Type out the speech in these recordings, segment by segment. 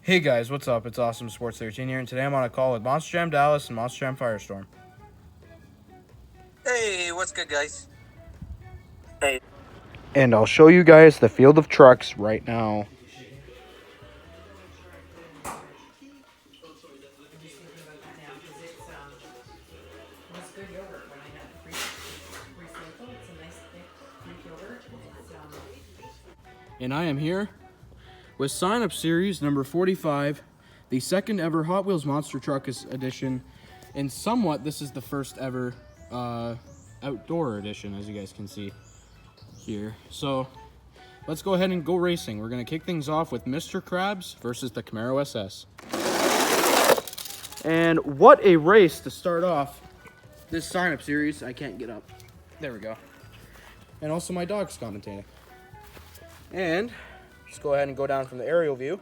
Hey guys, what's up? It's Awesome Sports 13 here, and today I'm on a call with Monster Jam Dallas and Monster Jam Firestorm. Hey, what's good, guys? And I'll show you guys the field of trucks right now. And I am here with sign-up series number 45, the second ever Hot Wheels Monster Truck edition, and somewhat this is the first ever outdoor edition, as you guys can see here. So let's go ahead and go racing. We're going to kick things off with Mr. Krabs versus the Camaro SS. And what a race to start off this sign-up series. I can't get up. There we go. And also my dog's commentating. And let's go ahead and go down from the aerial view.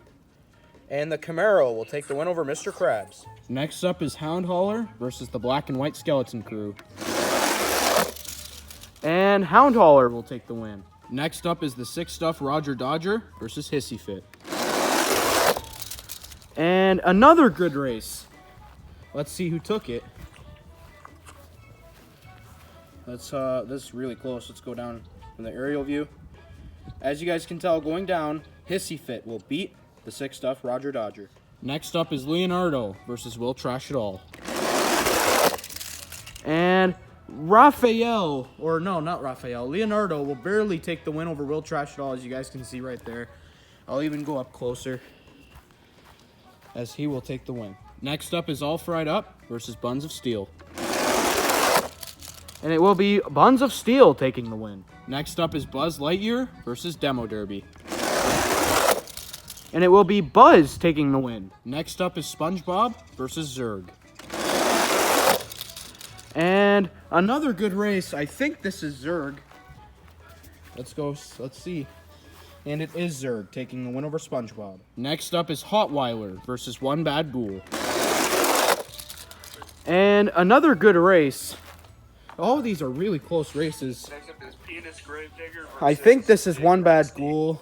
And the Camaro will take the win over Mr. Krabs. Next up is Hound Hauler versus the Black and White Skeleton Crew. And Hound Hauler will take the win. Next up is the Sick Stuff Roger Dodger versus Hissy Fit. And another good race. Let's see who took it. This is really close. Let's go down from the aerial view. As you guys can tell, going down, Hissy Fit will beat the Sick Stuff Roger Dodger. Next up is Leonardo versus Will Trash It All. And Raphael, or no, not Raphael, Leonardo will barely take the win over Will Trash It All, as you guys can see right there. I'll even go up closer, as he will take the win. Next up is All Fried Up versus Buns of Steel. And it will be Buns of Steel taking the win. Next up is Buzz Lightyear versus Demo Derby. And it will be Buzz taking the win. Next up is SpongeBob versus Zurg. And another good race. I think this is Zurg. Let's see. And it is Zurg taking the win over SpongeBob. Next up is Hotweiler versus One Bad Ghoul. And another good race. All of these are really close races. Next up is Penis Gravedigger versus I think this is One Bad Ghoul,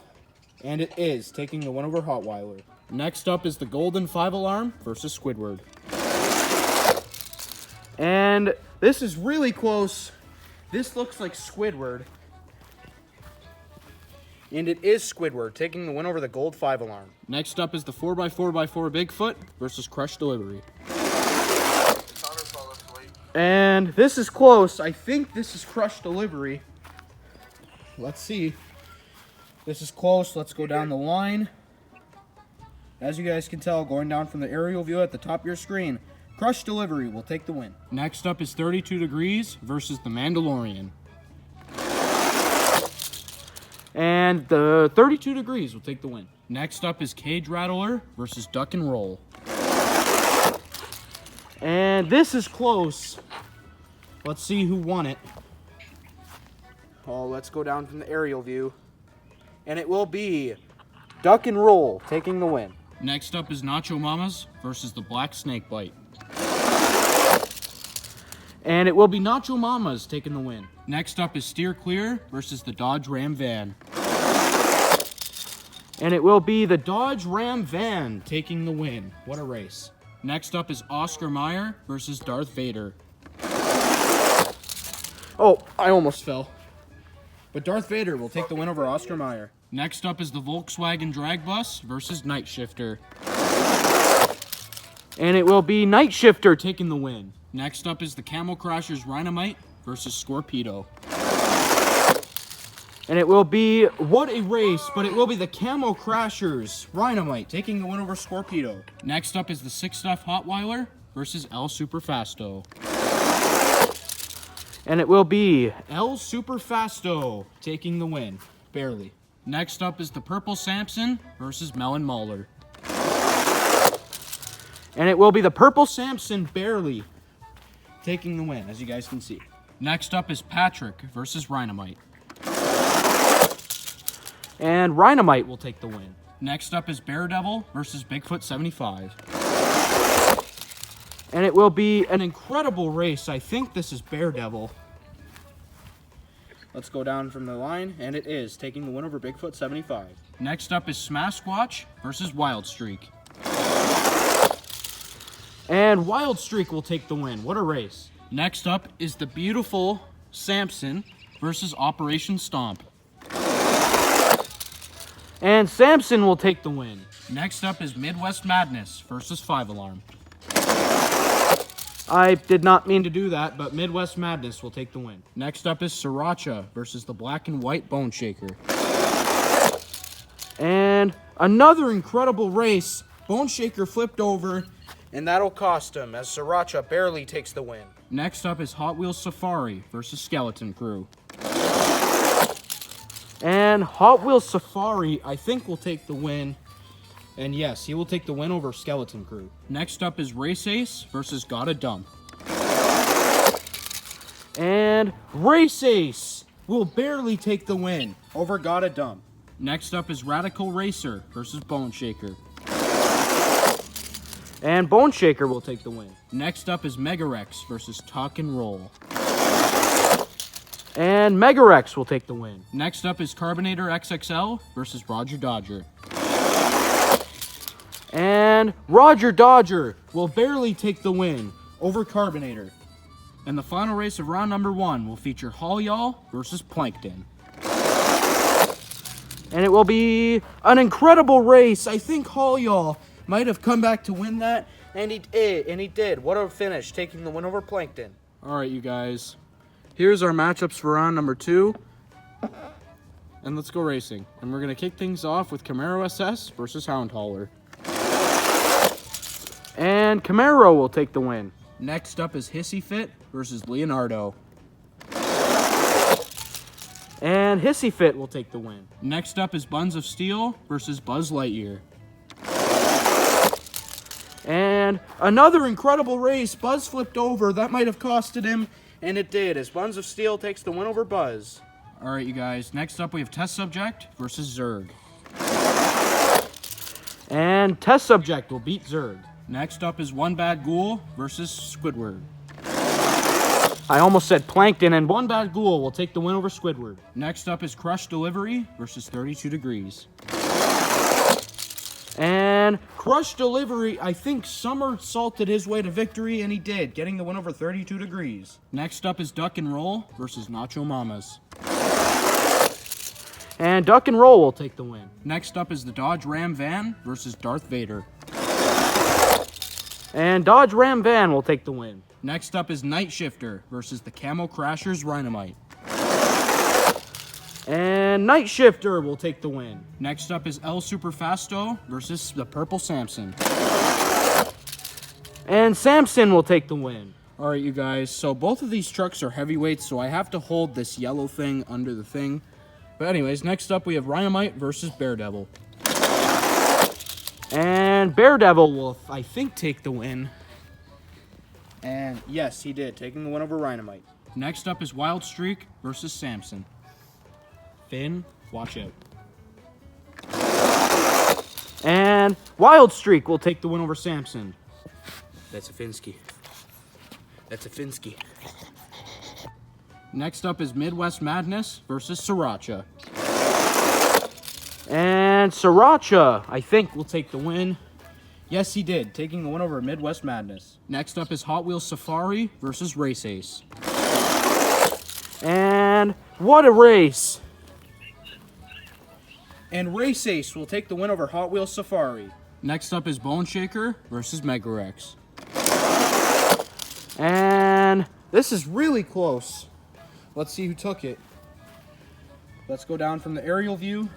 and it is taking the win over Hotweiler. Next up is the Golden 5 Alarm versus Squidward. And this is really close. This looks like Squidward. And it is Squidward taking the win over the Gold 5 Alarm. Next up is the 4x4x4 Bigfoot versus Crush Delivery. And this is close. I think this is Crush Delivery. Let's see. This is close. Let's go down the line. As you guys can tell, going down from the aerial view at the top of your screen, Crush Delivery will take the win. Next up is 32 Degrees versus the Mandalorian. And the 32 Degrees will take the win. Next up is Cage Rattler versus Duck and Roll. And this is close. Let's see who won it. Oh, let's go down from the aerial view. And it will be Duck and Roll taking the win. Next up is Nacho Mamas versus the Black Snake Bite. And it will be Nacho Mamas taking the win. Next up is Steer Clear versus the Dodge Ram Van. And it will be the Dodge Ram Van taking the win. What a race. Next up is Oscar Mayer versus Darth Vader. Oh, I almost fell. But Darth Vader will take the win over Oscar Mayer. Next up is the Volkswagen Drag Bus versus Night Shifter. And it will be Night Shifter taking the win. Next up is the Camel Crashers Rhinomite versus Scorpedo. And it will be, what a race, but it will be the Camo Crashers Rhinomite taking the win over Scorpedo. Next up is the Sick Stuff Hotweiler versus El Superfasto. And it will be El Superfasto taking the win, barely. Next up is the Purple Samson versus Melon Mauler. And it will be the Purple Samson, barely, taking the win, as you guys can see. Next up is Patrick versus Rhinomite. And Rhinomite will take the win. Next up is Daredevil versus Bigfoot 75. And it will be an incredible race. I think this is Daredevil. Let's go down from the line, and it is taking the win over Bigfoot 75. Next up is Smasquatch versus Wild Streak. And Wild Streak will take the win. What a race. Next up is the beautiful Samson versus Operation Stomp. And Samson will take the win. Next up is Midwest Madness versus 5 Alarm. I did not mean to do that, but Midwest Madness will take the win. Next up is Sriracha versus the Black and White Bone Shaker. And another incredible race. Bone Shaker flipped over, and that'll cost him as Sriracha barely takes the win. Next up is Hot Wheels Safari versus Skeleton Crew. And Hot Wheels Safari, I think, will take the win. And yes, he will take the win over Skeleton Crew. Next up is Race Ace versus Gotta Dump. And Race Ace will barely take the win over Gotta Dump. Next up is Radical Racer versus Bone Shaker. And Bone Shaker will take the win. Next up is Megarex versus Tuck and Roll. And Megarex will take the win. Next up is Carbonator XXL versus Roger Dodger. And Roger Dodger will barely take the win over Carbonator. And the final race of round number 1 will feature Hall Y'all versus Plankton. And it will be an incredible race. I think Hall Y'all might have come back to win that, and he did. What a finish, taking the win over Plankton. All right, you guys. Here's our matchups for round number 2. And let's go racing. And we're going to kick things off with Camaro SS versus Hound Hauler. And Camaro will take the win. Next up is Hissy Fit versus Leonardo. And Hissy Fit will take the win. Next up is Buns of Steel versus Buzz Lightyear. And another incredible race. Buzz flipped over. That might have costed him. And it did, as Buns of Steel takes the win over Buzz. All right, you guys. Next up, we have Test Subject versus Zurg. And Test Subject will beat Zurg. Next up is One Bad Ghoul versus Squidward. I almost said Plankton, and One Bad Ghoul will take the win over Squidward. Next up is Crush Delivery versus 32 Degrees. And Crush Delivery, I think somersaulted his way to victory, and he did, getting the win over 32 Degrees. Next up is Duck and Roll versus Nacho Mamas. And Duck and Roll will take the win. Next up is the Dodge Ram Van versus Darth Vader. And Dodge Ram Van will take the win. Next up is Night Shifter versus the Camo Crashers Rhinomite. And Night Shifter will take the win. Next up is El Superfasto versus the Purple Samson. And Samson will take the win. All right, you guys. So both of these trucks are heavyweights, so I have to hold this yellow thing under the thing. But anyways, next up we have Rhinomite versus Daredevil. And Daredevil will, I think, take the win. And yes, he did, taking the win over Rhinomite. Next up is Wild Streak versus Samson. Finn, watch out. And Wild Streak will take the win over Samson. That's a Finsky. That's a Finsky. Next up is Midwest Madness versus Sriracha. And Sriracha, I think, will take the win. Yes, he did, taking the win over Midwest Madness. Next up is Hot Wheels Safari versus Race Ace. And what a race! And Race Ace will take the win over Hot Wheels Safari. Next up is Bone Shaker versus Megarex. And this is really close. Let's see who took it. Let's go down from the aerial view.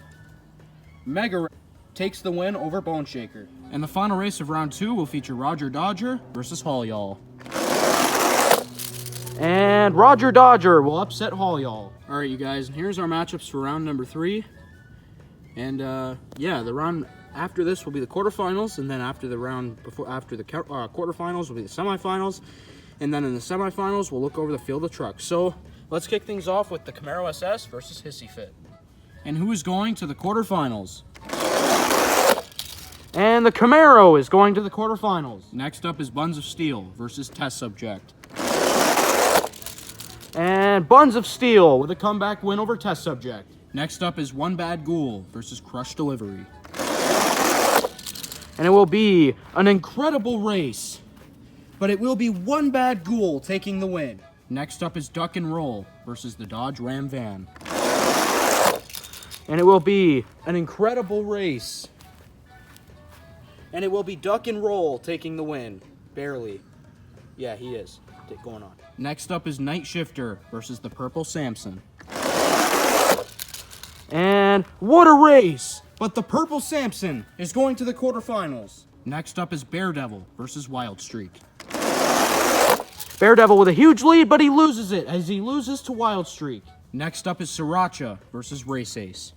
Megarex takes the win over Bone Shaker. And the final race of round 2 will feature Roger Dodger versus Hall Y'all. And Roger Dodger will upset Hall Y'all. All right, you guys, and here's our matchups for round number 3. And yeah, the round after this will be the quarterfinals, and then after the quarterfinals will be the semifinals, and then in the semifinals we'll look over the field of trucks. So let's kick things off with the Camaro SS versus Hissy Fit. And who is going to the quarterfinals? And the Camaro is going to the quarterfinals. Next up is Buns of Steel versus Test Subject. And Buns of Steel with a comeback win over Test Subject. Next up is One Bad Ghoul versus Crush Delivery. And it will be an incredible race. but it will be One Bad Ghoul taking the win. Next up is Duck and Roll versus the Dodge Ram van. And it will be an incredible race. And it will be Duck and Roll taking the win. Barely. Yeah, he is. Going on. Next up is Night Shifter versus the Purple Samson. And what a race! But the Purple Samson is going to the quarterfinals. Next up is Daredevil versus Wild Streak. Daredevil with a huge lead, but he loses it as he loses to Wild Streak. Next up is Sriracha versus Race Ace.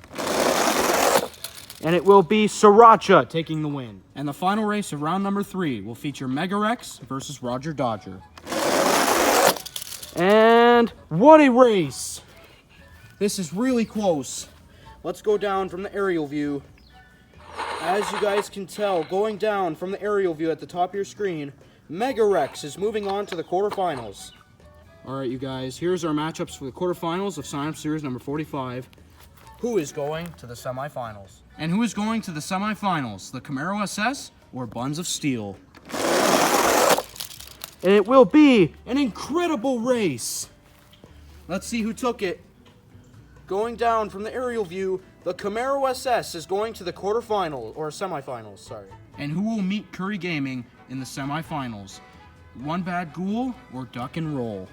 And it will be Sriracha taking the win. And the final race of round number 3 will feature Mega Rex versus Roger Dodger. And what a race! This is really close. Let's go down from the aerial view. As you guys can tell, going down from the aerial view at the top of your screen, Mega Rex is moving on to the quarterfinals. Alright, you guys, here's our matchups for the quarterfinals of Sign Up Series number 45. Who is going to the semifinals? And who is going to the semifinals? The Camaro SS or Buns of Steel? And it will be an incredible race. Let's see who took it. Going down from the aerial view, the Camaro SS is going to the quarterfinals, or semifinals, sorry. And who will meet Curry Gaming in the semifinals? One Bad Ghoul or Duck and Roll?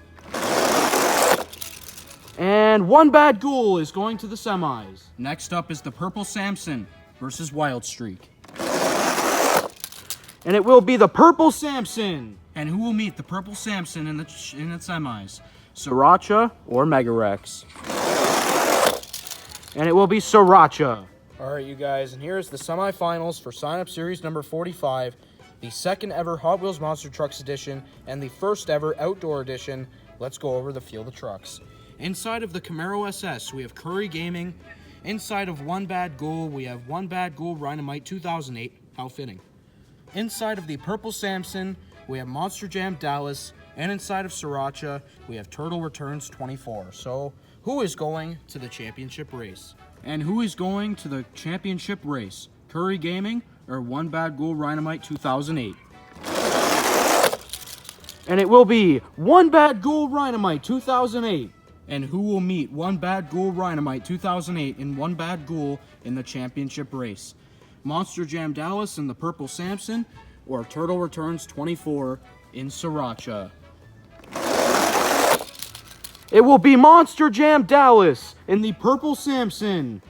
And One Bad Ghoul is going to the semis. Next up is the Purple Samson versus Wild Streak. And it will be the Purple Samson. And who will meet the Purple Samson in the semis? Sriracha or Mega Rex? And it will be Sriracha. Alright, you guys, and here's the semifinals for Sign Up Series number 45, the second ever Hot Wheels Monster Trucks edition, and the first ever outdoor edition. Let's go over the field of trucks. Inside of the Camaro SS, we have Curry Gaming. Inside of One Bad Ghoul, we have One Bad Ghoul Rhynamite 2008. How fitting. Inside of the Purple Samson, we have Monster Jam Dallas. And inside of Sriracha, we have Turtle Returns 24. So, who is going to the championship race? And who is going to the championship race? Curry Gaming or One Bad Ghoul Rhynamite 2008? And it will be One Bad Ghoul Rhynamite 2008. And who will meet One Bad Ghoul Rhynamite 2008 and One Bad Ghoul in the championship race? Monster Jam Dallas in the Purple Samson or Turtle Returns 24 in Sriracha? It will be Monster Jam Dallas in the Purple Samson.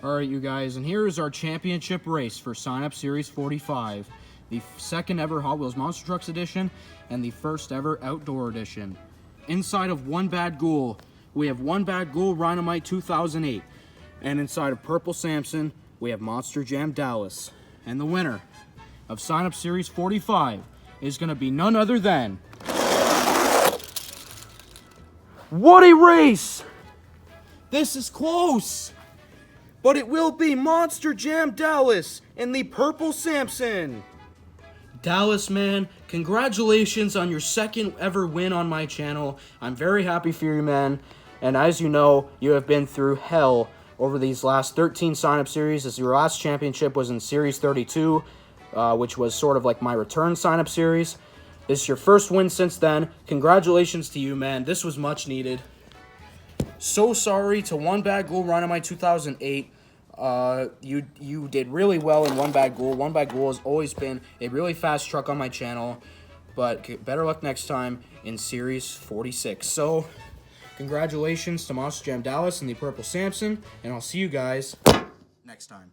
Alright, you guys, and here is our championship race for Sign Up Series 45. The second ever Hot Wheels Monster Trucks edition and the first ever outdoor edition. Inside of One Bad Ghoul, we have One Bad Ghoul Rhynamite 2008. And inside of Purple Samson, we have Monster Jam Dallas. And the winner of Sign Up Series 45 is going to be none other than... What a race! This is close! But it will be Monster Jam Dallas in the Purple Samson. Dallas, man, congratulations on your second ever win on my channel. I'm very happy for you, man. And as you know, you have been through hell over these last 13 sign-up series, as your last championship was in Series 32, which was sort of like my return sign-up series. This is your first win since then. Congratulations to you, man. This was much needed. So sorry to One Bad Ghoul Rhynamite 2008. You did really well in One Bad Ghoul. One Bad Ghoul has always been a really fast truck on my channel, but better luck next time in Series 46. So, congratulations to Monster Jam Dallas and the Purple Samson, and I'll see you guys next time.